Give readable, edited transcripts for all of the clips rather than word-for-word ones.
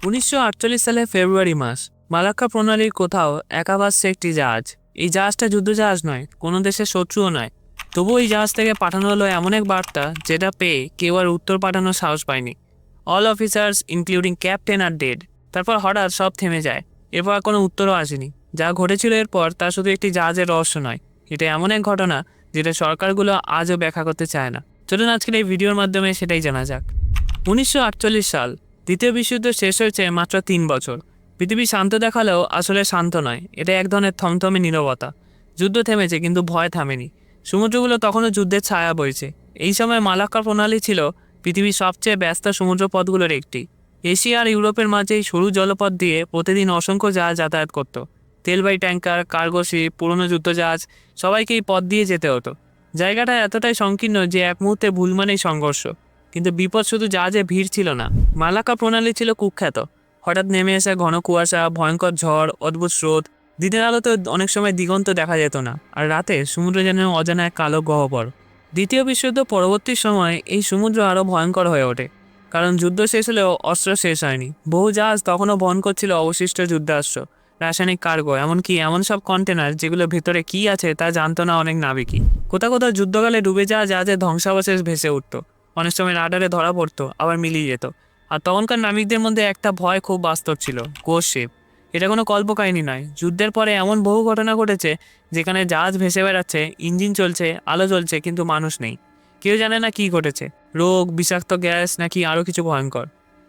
1948 সালে ফেব্রুয়ারি মাস মালাক্কা প্রণালীর কোথাও একা ভাসছে একটি জাহাজ। এই জাহাজটা যুদ্ধজাহাজ নয়, কোনো দেশের শত্রুও নয়। তবুও এই জাহাজ থেকে পাঠানো হলো এমন এক বার্তা যেটা পেয়ে কেউ আর উত্তর পাঠানোর সাহস পায়নি। অল অফিসার্স ইনক্লুডিং ক্যাপ্টেন আর ডেড। তারপর হঠাৎ সব থেমে যায়। এরপর আর কোনো উত্তরও আসেনি। যা ঘটেছিল এরপর তা শুধু একটি জাহাজের রহস্য নয়, এটা এমন এক ঘটনা যেটা সরকারগুলো আজও ব্যাখ্যা করতে চায় না। চলুন আজকের এই ভিডিওর মাধ্যমে সেটাই জানা যাক। 1948 সাল, দ্বিতীয় বিশ্বযুদ্ধ শেষ হয়েছে মাত্র 3 বছর। পৃথিবী শান্ত দেখালেও আসলে শান্ত নয়, এটা এক ধরনের থমথমে নীরবতা। যুদ্ধ থেমেছে কিন্তু ভয় থামেনি। সমুদ্রগুলো তখনও যুদ্ধের ছায়া বইছে। এই সময় মালাক্কা প্রণালী ছিল পৃথিবীর সবচেয়ে ব্যস্ত সমুদ্রপথগুলোর একটি। এশিয়া আর ইউরোপের মাঝে এই সরু জলপথ দিয়ে প্রতিদিন অসংখ্য জাহাজ যাতায়াত করত। তেলবাহী ট্যাঙ্কার, কার্গো শিপ, পুরনো যুদ্ধজাহাজ, সবাইকে এই পথ দিয়ে যেতে হতো। জায়গাটা এতটাই সংকীর্ণ যে এক মুহূর্তে ভুল মানেই সংঘর্ষ। কিন্তু বিপদ শুধু জাহাজে ভিড় ছিল না, মালাক্কা প্রণালী ছিল কুখ্যাত। হঠাৎ নেমে আসা ঘন কুয়াশা, ভয়ঙ্কর ঝড়, অদ্ভুত স্রোত। দিনের আলোতে অনেক সময় দিগন্ত দেখা যেত না, আর রাতে সমুদ্র যেন অজানা এক কালো গহ্বর। দ্বিতীয় বিশ্বযুদ্ধ পরবর্তী সময়ে এই সমুদ্র আরও ভয়ঙ্কর হয়ে ওঠে, কারণ যুদ্ধ শেষ হলেও অস্ত্র শেষ হয়নি। বহু জাহাজ তখনও বহন করছিল অবশিষ্ট যুদ্ধাস্ত্র, রাসায়নিক কার্গো, এমনকি এমন সব কন্টেনার যেগুলো ভেতরে কী আছে তা জানতো না অনেক নাবিকই। কোথাও কোথাও যুদ্ধকালে ডুবে যাওয়া জাহাজের ধ্বংসাবশেষ ভেসে উঠত। অনেক সময় রাডারে ধরা পড়তো, আবার মিলিয়ে যেত। আর তখনকার নাবিকদের মধ্যে একটা ভয় খুব বাস্তব ছিল, গোস্ট শিপ। এটা কোনো কল্পকাহিনী নয়। যুদ্ধের পরে এমন বহু ঘটনা ঘটেছে যেখানে জাহাজ ভেসে বেড়াচ্ছে, ইঞ্জিন চলছে, আলো জ্বলছে, কিন্তু মানুষ নেই। কেউ জানে না কী ঘটেছে, রোগ, বিষাক্ত গ্যাস, নাকি আরও কিছু ভয়ঙ্কর।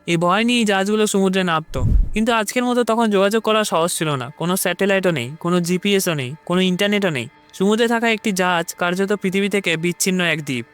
এই ভয় নিয়েই জাহাজগুলো সমুদ্রে নামতো। কিন্তু আজকের মতো তখন যোগাযোগ করা সহজ ছিল না। কোনো স্যাটেলাইটও নেই, কোনো জিপিএসও নেই, কোনো ইন্টারনেটও নেই। সমুদ্রে থাকা একটি জাহাজ কার্যত পৃথিবী থেকে বিচ্ছিন্ন এক দ্বীপ।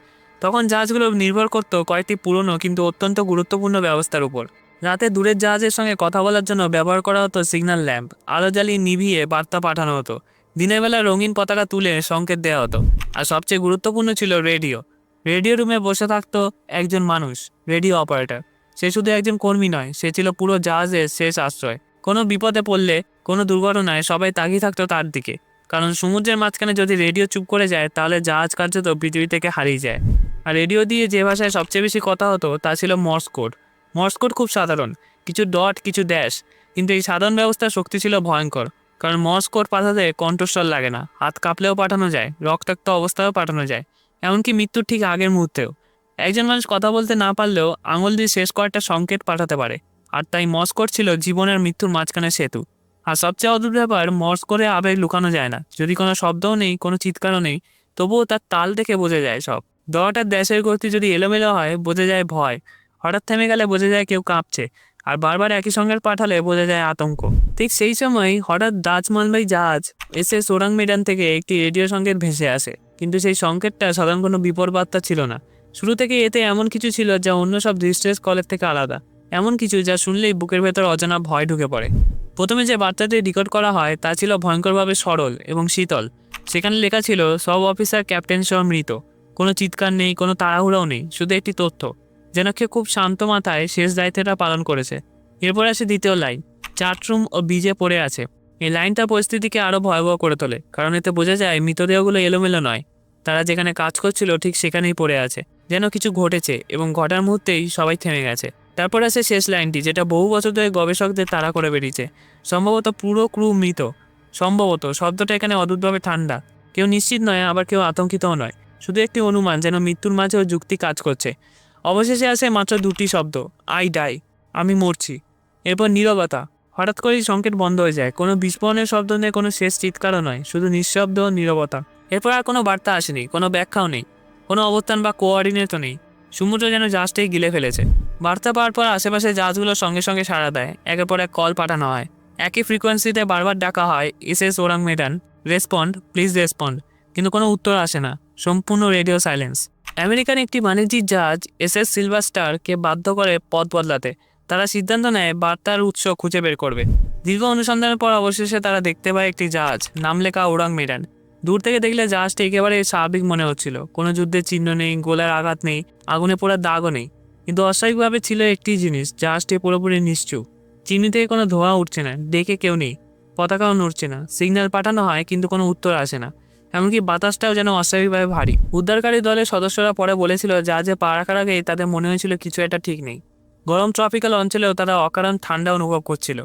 তখন জাহাজগুলো নির্ভর করত কয়েকটি পুরনো কিন্তু অত্যন্ত গুরুত্বপূর্ণ ব্যবস্থার উপর। রাতে দূরের জাহাজের সঙ্গে কথা বলার জন্য ব্যবহার করা হতো সিগন্যাল ল্যাম্প। আলো জ্বালিয়ে নিভিয়ে বার্তা পাঠানো হতো। দিনের বেলা রঙিন পতাকা তুলে সংকেত দেওয়া হতো। আর সবচেয়ে গুরুত্বপূর্ণ ছিল রেডিও। রেডিও রুমে বসে থাকতো একজন মানুষ, রেডিও অপারেটর। সে শুধু একজন কর্মী নয়, সে ছিল পুরো জাহাজের শেষ আশ্রয়। কোনো বিপদে পড়লে, কোনো দুর্ঘটনায় সবাই তাকিয়ে থাকতো তার দিকে। কারণ সমুদ্রের মাঝখানে যদি রেডিও চুপ করে যায়, তাহলে জাহাজ কার্যত পৃথিবী থেকে হারিয়ে যায়। আর রেডিও দিয়ে যে ভাষায় সবচেয়ে বেশি কথা হতো তা ছিল মর্স কোড। মর্স কোড খুব সাধারণ, কিছু ডট, কিছু ড্যাশ। কিন্তু এই সাধারণ ব্যবস্থার শক্তি ছিল ভয়ঙ্কর। কারণ মর্স কোড পাঠাতে কণ্ঠস্বর লাগে না, হাত কাঁপলেও পাঠানো যায়, রক্তাক্ত অবস্থায়ও পাঠানো যায়, এমনকি মৃত্যুর ঠিক আগের মুহূর্তেও। একজন মানুষ কথা বলতে না পারলেও আঙুল দিয়ে শেষ কয়েকটা সংকেত পাঠাতে পারে। আর তাই মর্স কোড ছিল জীবনের মৃত্যুর মাঝখানে সেতু। আর সবচেয়ে অদ্ভুত ব্যাপার, মর্স কোডে আবেগ লুকানো যায় না। যদি কোনো শব্দও নেই, কোনো চিৎকারও নেই, তবুও তার তাল দেখে বোঝা যায় সব। দড়াটার দেশের গতি যদি এলোমেলো হয়, বোঝা যায় ভয়। হঠাৎ থেমে গেলে বোঝা যায় কেউ কাঁপছে। আর বারবার একই সঙ্গে পাঠালে বোঝা যায় আতঙ্ক। ঠিক সেই সময় হঠাৎ ডাচ মালবাহী জাহাজ এসে সোরাং মেডান থেকে একটি রেডিও সংকেত ভেসে আসে। কিন্তু সেই সংকেতটা সাধারণ কোনো বিপদ বার্তা ছিল না। শুরু থেকে এতে এমন কিছু ছিল যা অন্য সব ডিস্ট্রেস কলের থেকে আলাদা। এমন কিছু যা শুনলেই বুকের ভেতর অজানা ভয় ঢুকে পড়ে। প্রথমে যে বার্তাটি রেকর্ড করা হয় তা ছিল ভয়ঙ্করভাবে সরল এবং শীতল। সেখানে লেখা ছিল সব অফিসার ক্যাপ্টেন সহ মৃত। কোনো চিৎকার নেই, কোনো তাড়াহুড়াও নেই, শুধু একটি তথ্য যেন কেউ খুব শান্ত মাথায় শেষ দায়িত্বটা পালন করেছে। এরপর আসে দ্বিতীয় লাইন, চার্টরুম ও বিজে পড়ে আছে। এই লাইনটা পরিস্থিতিকে আরও ভয়াবহ করে তোলে, কারণ এতে বোঝা যায় মৃতদেহগুলো এলোমেলো নয়, তারা যেখানে কাজ করছিল ঠিক সেখানেই পড়ে আছে, যেন কিছু ঘটেছে এবং ঘটার মুহূর্তেই সবাই থেমে গেছে। তারপর আসে শেষ লাইনটি, যেটা বহু বছর ধরে গবেষকদের তাড়া করে বেরিয়েছে। সম্ভবত পুরো ক্রু মৃত। সম্ভবত শব্দটা এখানে অদ্ভুতভাবে ঠান্ডা। কেউ নিশ্চিত নয়, আবার কেউ আতঙ্কিতও নয়। শুধু একটি অনুমান, যেন মৃত্যুর মাঝেও যুক্তি কাজ করছে। অবশেষে আসে মাত্র দুটি শব্দ, আই ডাই, আমি মরছি। এরপর নীরবতা। হঠাৎ করেই সংকেত বন্ধ হয়ে যায়। কোনো বিস্ফোরণের শব্দ নেই, কোনো শেষ চিৎকারও নয়, শুধু নিঃশব্দ নীরবতা। এরপর আর কোনো বার্তা আসেনি, কোনো ব্যাখ্যাও নেই, কোনো অবস্থান বা কোঅর্ডিনেটও নেই। সমুদ্র যেন জাহাজটাই গিলে ফেলেছে। বার্তা পাওয়ার পর আশেপাশে জাহাজগুলো সঙ্গে সঙ্গে সাড়া দেয়। একের পর এক কল পাঠানো হয়। একই ফ্রিকোয়েন্সিতে বারবার ডাকা হয়, SS Ourang Medan, respond, please respond. কিন্তু কোনো উত্তর আসে না। সম্পূর্ণ রেডিও সাইলেন্স। আমেরিকান একটি বাণিজ্যিক জাহাজ এসএস সিলভার স্টারকে বাধ্য করে পথ বদলাতে। তারা সিদ্ধান্ত নেয় বার্তার উৎস খুঁজে বের করবে। দীর্ঘ অনুসন্ধানের পর অবশেষে তারা দেখতে পায় একটি জাহাজ, নাম লেখা ওরাং মেডান। দূর থেকে দেখলে জাহাজটি একেবারে স্বাভাবিক মনে হচ্ছিল। কোনো যুদ্ধের চিহ্ন নেই, গোলার আঘাত নেই, আগুনে পোড়ার দাগও নেই। কিন্তু অস্বাভাবিকভাবে ছিল একটি জিনিস, জাহাজটি পুরোপুরি নিশ্চুপ। চিমনি থেকে কোনো ধোঁয়া উঠছে না, ডেকে কেউ নেই, পতাকাও নড়ছে না। সিগন্যাল পাঠানো হয় কিন্তু কোনো উত্তর আসে না। এমনকি বাতাসটাও যেন অস্বাভাবিকভাবে ভারী। উদ্ধারকারী দলের সদস্যরা পরে বলেছিল, জাহাজে পা রাখার আগেই তাদের মনে হয়েছিল কিছু একটা ঠিক নেই। গরম ট্রপিক্যাল অঞ্চলেও তারা অকারণ ঠান্ডা অনুভব করছিল।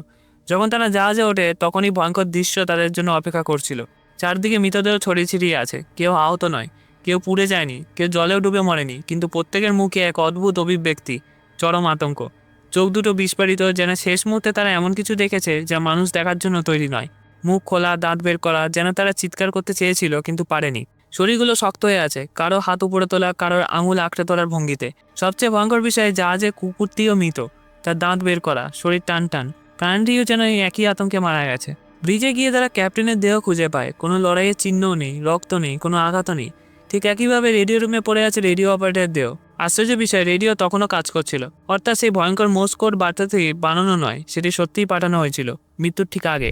যখন তারা জাহাজে ওঠে তখনই ভয়ঙ্কর দৃশ্য তাদের জন্য অপেক্ষা করছিল। চারদিকে মৃতদেহ ছড়িয়ে ছিটিয়ে আছে, কেউ আহত নয়, কেউ পুড়ে যায়নি, কেউ জলেও ডুবে মরেনি, কিন্তু প্রত্যেকের মুখে এক অদ্ভুত অভিব্যক্তি, চরম আতঙ্ক। চোখ দুটো বিস্ফারিত, যেন শেষ মুহূর্তে তারা এমন কিছু দেখেছে যা মানুষ দেখার জন্য তৈরি নয়। মুখ খোলা, দাঁত বের করা, যেন তারা চিৎকার করতে চেয়েছিল কিন্তু পারেনি। শরীরগুলো শক্ত হয়ে আছে, কারো হাত উপরে তোলা, কারোর আঙুল আঁকড়ে তোলার ভঙ্গিতে। সবচেয়ে ভয়ঙ্কর বিষয়, জাহাজে কুকুরটিও মৃত, তার দাঁত বের করা, শরীর টান টান। কারেন্টিও যেন এই একই আতঙ্কে মারা গেছে। ব্রিজে গিয়ে তারা ক্যাপ্টেনের দেহ খুঁজে পায়, কোনো লড়াইয়ের চিহ্নও নেই, রক্ত নেই, কোনো আঘাতও নেই। ঠিক একইভাবে রেডিও রুমে পড়ে আছে রেডিও অপারেটরের দেহ। আশ্চর্য বিষয়, রেডিও তখনও কাজ করছিল, অর্থাৎ সেই ভয়ঙ্কর মোর্স কোড বার্তাটি বানানো নয়, সেটি সত্যিই পাঠানো হয়েছিল মৃত্যুর ঠিক আগে।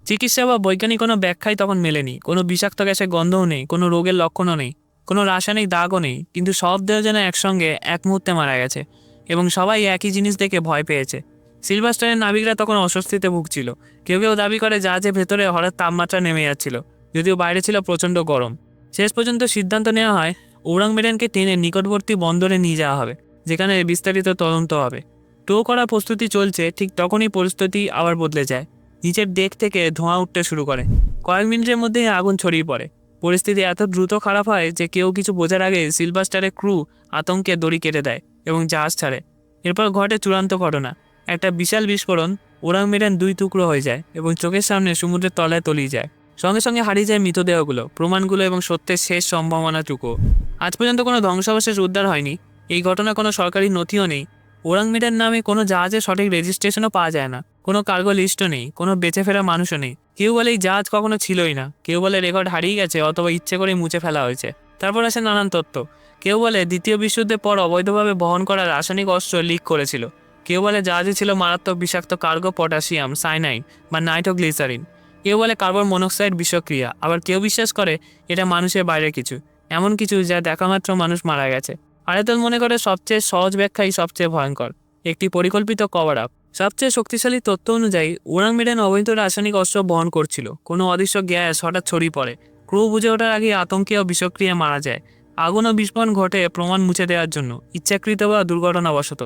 চিকিৎসা বা বৈজ্ঞানিক কোনো ব্যাখ্যাই তখন মেলেনি। কোনো বিষাক্ত গ্যাসের গন্ধও নেই, কোনো রোগের লক্ষণও নেই, কোনো রাসায়নিক দাগও নেই, কিন্তু সব দেহ যেন একসঙ্গে এক মুহূর্তে মারা গেছে, এবং সবাই একই জিনিস দেখে ভয় পেয়েছে। সিলভার স্টারের নাবিকরা তখন অস্বস্তিতে ভুগছিল। কেউ কেউ দাবি করে জাহাজের ভেতরে হঠাৎ তাপমাত্রা নেমে যাচ্ছিল, যদিও বাইরে ছিল প্রচণ্ড গরম। শেষ পর্যন্ত সিদ্ধান্ত নেওয়া হয় ওরাং মেডানকে টেনে নিকটবর্তী বন্দরে নিয়ে যাওয়া হবে, যেখানে বিস্তারিত তদন্ত হবে। টো করার প্রস্তুতি চলছে, ঠিক তখনই পরিস্থিতি আবার বদলে যায়। নিচের ডেক থেকে ধোঁয়া উঠতে শুরু করে। কয়েক মিনিটের মধ্যেই আগুন ছড়িয়ে পড়ে। পরিস্থিতি এত দ্রুত খারাপ হয় যে কেউ কিছু বোঝার আগে সিলভার স্টারের ক্রু আতঙ্কে দড়ি কেটে দেয় এবং জাহাজ ছাড়ে। এরপর ঘটে চূড়ান্ত ঘটনা, একটা বিশাল বিস্ফোরণ। ওরাং মেডান দুই টুকরো হয়ে যায় এবং চোখের সামনে সমুদ্রের তলায় তলিয়ে যায়। সঙ্গে সঙ্গে হারিয়ে যায় মৃতদেহগুলো, প্রমাণগুলো এবং সত্যের শেষ সম্ভাবনাটুকু। আজ পর্যন্ত কোনো ধ্বংসাবশেষ উদ্ধার হয়নি। এই ঘটনা কোনো সরকারি নথিও নেই। ওরাং মেডান নামে কোনো জাহাজের সঠিক রেজিস্ট্রেশনও পাওয়া যায় না। কোনো কার্গো লিস্টও নেই, কোনো বেঁচে ফেরা মানুষও নেই। কেউ বলে এই জাহাজ কখনো ছিলই না, কেউ বলে রেকর্ড হারিয়ে গেছে অথবা ইচ্ছে করে মুছে ফেলা হয়েছে। তারপর আসে নানান তথ্য। কেউ বলে দ্বিতীয় বিশ্বযুদ্ধের পর অবৈধভাবে বহন করা রাসায়নিক অস্ত্র লিক করেছিল। কেউ বলে জাহাজে ছিল মারাত্মক বিষাক্ত কার্গো পটাশিয়াম সাইনাইড বা নাইট্রোগ্লিসারিন। কেউ বলে কার্বন মনোক্সাইড বিষক্রিয়া। আবার কেউ বিশ্বাস করে এটা মানুষের বাইরে কিছু, এমন কিছু যা দেখামাত্র মানুষ মারা গেছে। আরেকদল মনে করে সবচেয়ে সহজ ব্যাখ্যাই সবচেয়ে ভয়ঙ্কর, একটি পরিকল্পিত কভার আপ। সবচেয়ে শক্তিশালী তথ্য অনুযায়ী ওরাং মেডান অবৈধ রাসায়নিক অস্ত্র বহন করছিল। কোনো অদৃশ্য গ্যাস হঠাৎ ছড়িয়ে পড়ে, ক্রু বুঝে ওঠার আগে আতঙ্কে ও বিষক্রিয়া মারা যায়। আগুন ও বিস্ফোরণ ঘটে প্রমাণ মুছে দেওয়ার জন্য, ইচ্ছাকৃত বা দুর্ঘটনাবশত।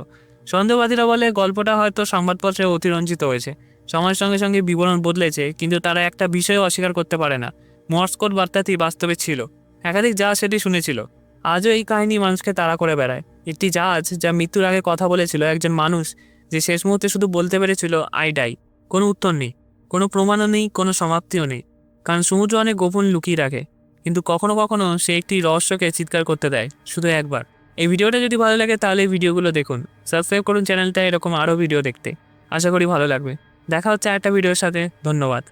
সন্দেহবাদীরা বলে গল্পটা হয়তো সংবাদপত্রে অতিরঞ্জিত হয়েছে, সময়ের সঙ্গে সঙ্গে বিবরণ বদলেছে, কিন্তু তারা একটা বিষয়ও অস্বীকার করতে পারে না, মর্স কোড বার্তাটি বাস্তবে ছিল। একাধিক জাহাজ সেটি শুনেছিল। আজও এই কাহিনী মানুষকে তাড়া করে বেড়ায়। একটি জাহাজ যা মৃত্যুর আগে কথা বলেছিল, একজন মানুষ যে শেষ মুহূর্তে শুধু বলতে পেরেছিল আই ডাই। কোনো উত্তর নেই, কোনো প্রমাণও নেই, কোনো সমাপ্তিও নেই, কারণ সমুদ্র অনেক গোপন লুকিয়ে রাখে। কিন্তু কখনো কখনো সে একটি রহস্যকে চিৎকার করতে দেয়, শুধু একবার। এই ভিডিওটা যদি ভালো লাগে তাহলে এই ভিডিওগুলো দেখুন, সাবস্ক্রাইব করুন চ্যানেলটা এরকম আরও ভিডিও দেখতে। আশা করি ভালো লাগবে। দেখা হচ্ছে আরেকটা ভিডিওর সাথে। ধন্যবাদ।